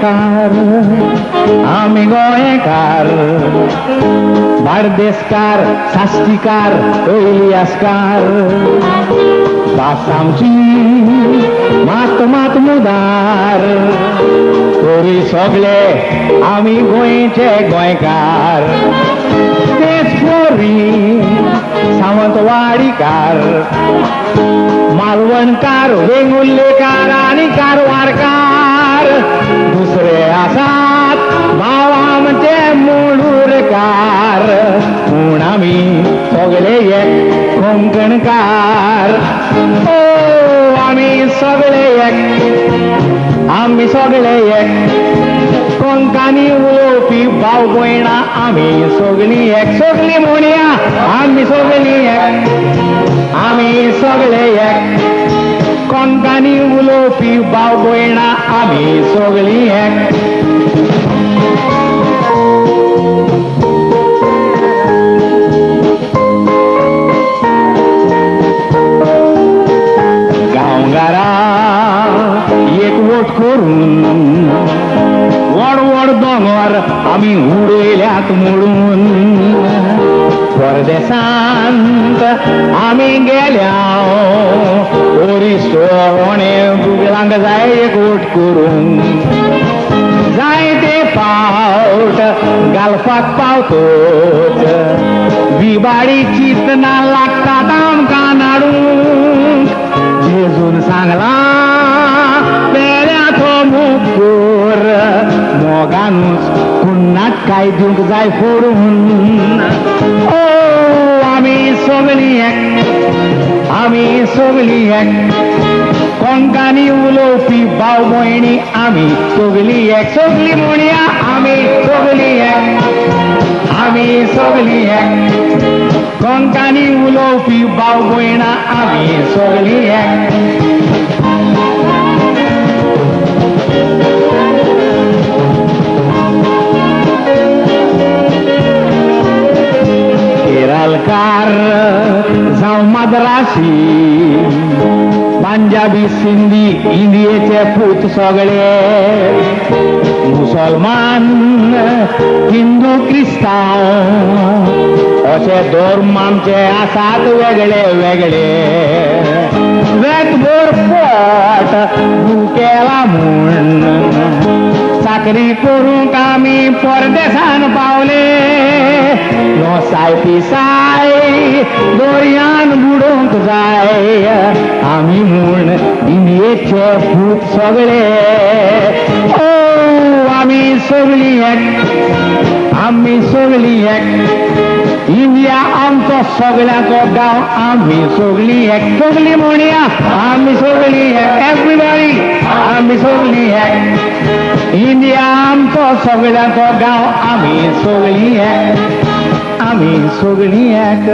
गोंयकार आमी गोंयकार बार्देसकार साश्टीकार इलियासकार भास आमची मात मात मुदार तरी सगळे आमी गोंयचे गोंयकार तेच पोरी सावंतवाडीकार मालवणकार वेंगुर्लेकार आणि कारवारकार दुसरे आसात भाव आमचे मुळूरकार पूण आमी सगळे एक कोंकणकार ओ आमी सगळे एक कोंकणी उलोवपी भाव भयणां आमी सगळीं एक सगळीं म्हणया आमी सगळीं एक कोंकणी उलोवपी भाव भयणां आमी सगळीं एक गांवगारा एकवट करून व्हड व्हड दोंगर आमी उडयल्यात मोडून परदेसांत आमी गेल्या ओरिस्टोणे गुगलांक जाय एकवट करून जायते फावट घालपाक पावतोच विबाडी चितना लागतात आमकां नाडूंक जेजून सांगला पेड्याचो मुगूर मोगानूच कुन्नाट काय दिवंक जाय फोडून ओ आमी सगळीं एक कोंकणी उलोवपी भाव भयणी आमी सगळीं एक सगळीं म्हणया आमी सगळीं एक कोंकणी उलोवपी भाव भयणां आमी सगळीं एक केरळकार जावं मद्रासी पंजाबी सिंधी इंडियेचे पूत सगळे मुसलमान हिंदू क्रिस्तांव अशे धर्म आमचे आसात वेगळे वेगळे वेगभर पोट भुकेला म्हूण चाकरी करूंक आमी परदेसान पावले नोसाय पिसाय दर्यान बुडोवंक जाय आमी म्हूण इंडियेचे भूत सगळे ओ आमी सगळीं एक इंडिया आमचो सगळ्यांचो गांव आमी सगळीं एक सगळीं म्हणया आमी सगळीं एक एवरीबॉडी आमी सगळीं एक इंडिया आमचो सगळ्यांचो गांव आमी सगळीं एक आमी सगळीं एक